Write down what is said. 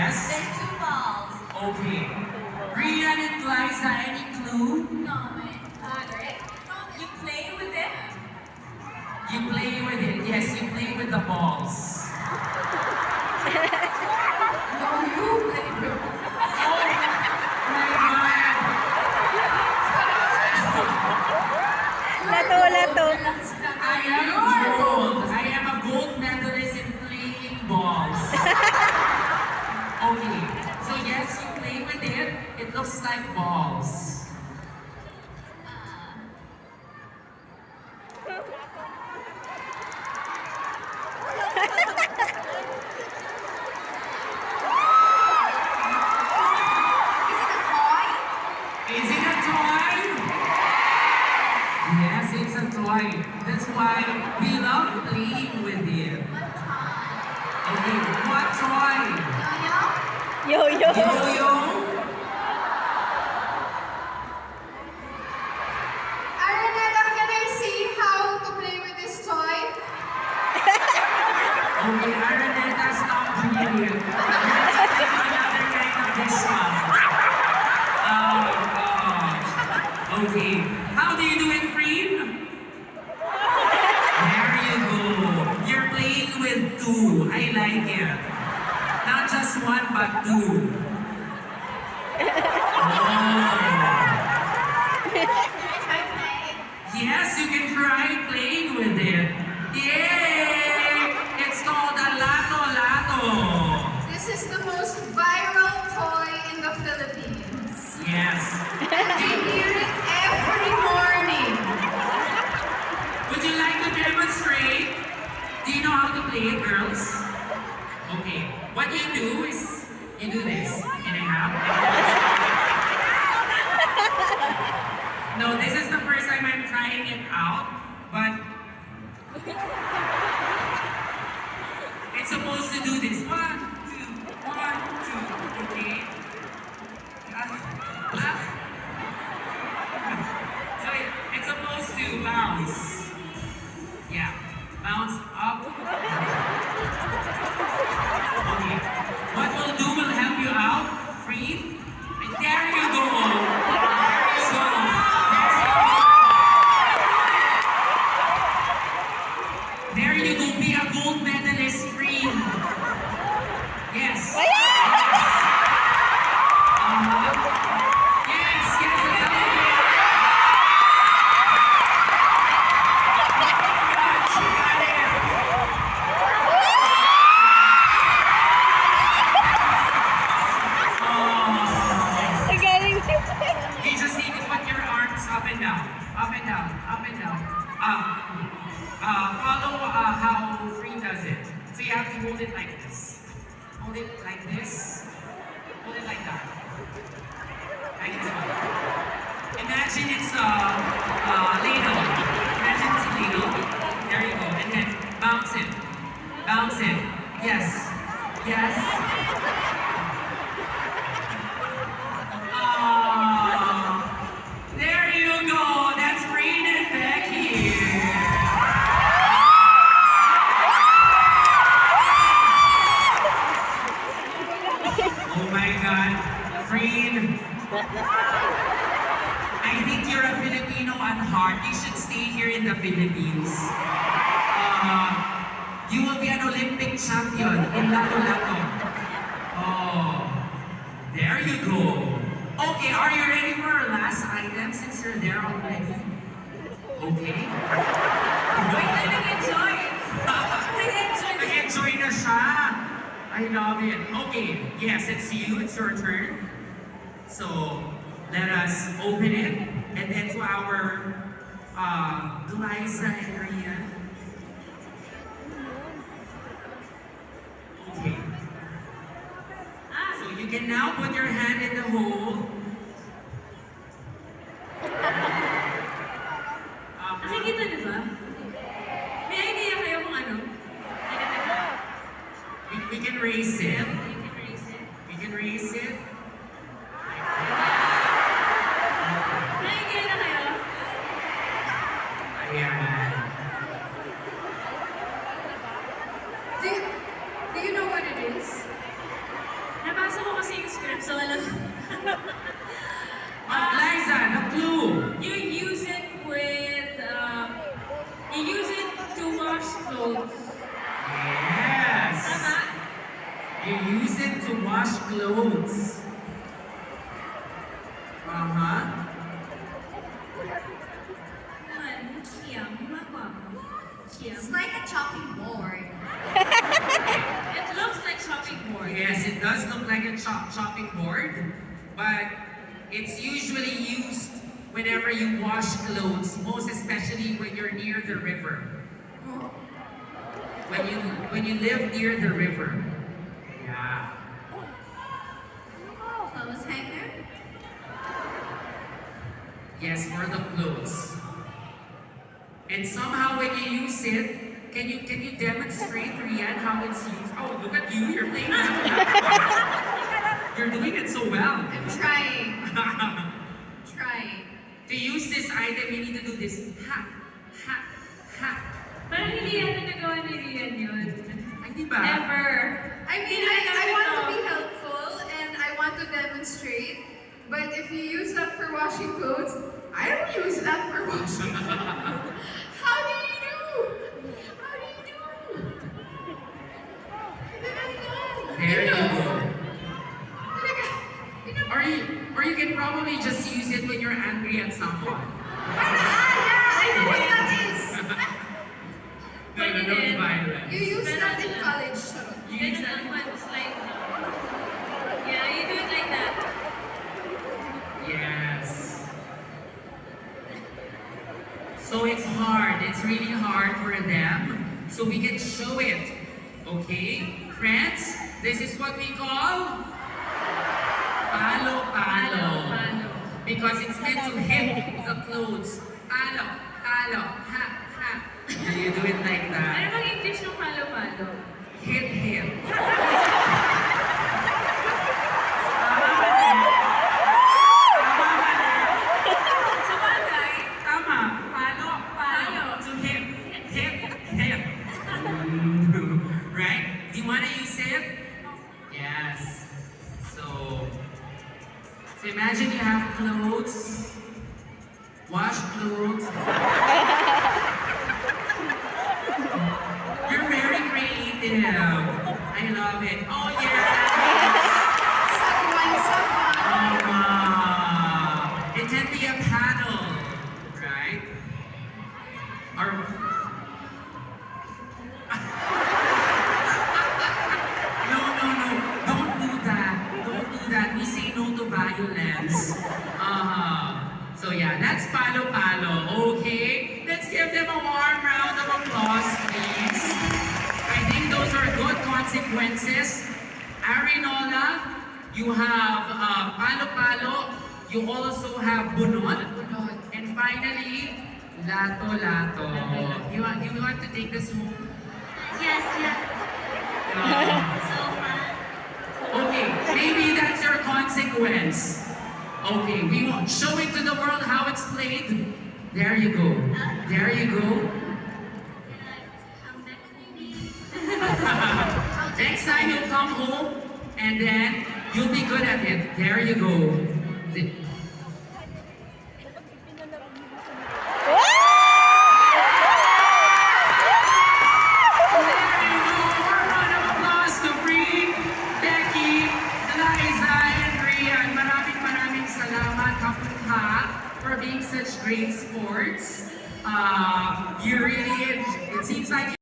Yes? There's two balls. Okay. Rian and Liza, any clue? No, wait. Great. You play with it? You play with it. Yes, you play with the balls. No, you play with it. My God! Lato. I am gold. I am a gold medalist in playing balls. Okay. So yes, you play with it. It looks like balls. Is it a toy? Is it a toy? Yes, it's a toy. That's why we love playing with it. What toy? Okay, what toy? Yo-yo? Yo-yo. Yo-yo? Araneta, can I see how to play with this toy? Okay, Araneta, stop doing it. Another kind of visual. Okay. How do you do it, Freen? There you go. You're playing with two. I like it. Not just one, but two. Yes, you can try playing with it. Yay! It's called a Lato Lato. This is the most viral toy in the Philippines. Yes. We hear it every morning. Would you like to demonstrate? Do you know how to play it, girls? Okay. What you do is, you do this. In a half. No, this is the first time I'm trying it out, but it's supposed to do this. 1, 2, 1, 2, okay? So it's supposed to bounce. Yeah, bounce up. Okay, what we'll do will help you out. Free. And there you go. There you go. Be a gold medalist, Free. Yes. Ayan! Yes, yes, that's how we play. You got it. Oh. Ang galing. You just need to put your arms up and down, up and down, up and down. Follow how Free does it. So you have to hold it like this. Hold it like this. Hold it like that. Like this one. Imagine it's a ladle. Imagine it's a ladle. There you go. And then bounce it. Bounce it. Yes. Yes. There you go. That's Freen and Becky. Oh my God, Freen. I think you're a Filipino at heart. You should stay here in the Philippines. You will be an Olympic champion in Lato Lato. Oh, there you go. Okay, are you ready for our last item since you're there already? Okay. Wait, nag-enjoy. Nag-enjoy. Nag-enjoy na siya. I love it. Okay, yes, it's you. It's your turn. So, let us open it. And then to our Liza and Rian. Okay. So you can now put your hand in the hole. Nakikita niyo ba? May idea kayo kung ano? We can raise it. You can raise it. We can raise it. May idea na kayo? Ayan. Do you know what it is? Nabasa ko kasi yung script, so alam. Liza, the clue. You use it to wash clothes. Yes. Tama? You use it to wash clothes. Uh-huh. Man, Kiam, mama. Kiam. It's like a chopping board. It looks like shopping board. Yes, it does look like a chopping board, but it's usually used whenever you wash clothes, most especially when you're near the river. When you live near the river. Yeah. Clothes hanger. Yes, for the clothes. And somehow when you use it, can you demonstrate, Rian, how it's used? Oh, look at you, you're playing that. You're doing it so well. I'm trying. Trying. To use this item, you need to do this. Ha, ha, ha. Parang hindi yata nagawa ni Rian yun. Ay, di ba? Never. I mean, I want to be helpful and I want to demonstrate. But if you use that for washing clothes, I don't use that for washing clothes. How do you do? How do you do? I didn't know. There you go. Talaga. Or you can probably just use it when you're angry at someone. Yeah, I know what that is. No, don't violence. You use that in college, so. You use Ganun that. ang one slide na. Yeah, you do it like that. Yes. So it's hard. It's really hard for them. So we can show it. Okay? Friends, this is what we call palo palo. Palo. Because it's meant to hit the clothes. Palo, palo, ha, ha. And you do it like Ano that. bang English ng palo-palo? Hit, hit. Sa bagay, Tama. Palo, palo. To hit, hit, hit. Right? Do you want to use it? Yes. So imagine you have clothes, wash clothes. You're very creative. I love it. Oh yes. It can be a paddle, right? Or no. Don't do that. Don't do that. We say no to violence. So yeah, that's palo palo. Okay, let's give them a warm round of applause, please. I think those are good consequences. Arinola, you have palo palo. You also have bunot. And finally, lato lato. You want to take this home? yes. So fun. Okay, maybe that's your consequence. Okay, we will show it to the world how it's played. There you go. There you go. Come back maybe. Next time you'll come home and then you'll be good at it. There you go. The- There you go. A round of applause to Bree, Becky, Liza, and Rian. Maraming salamat, Kapungha, for being such great sports. You really, it seems like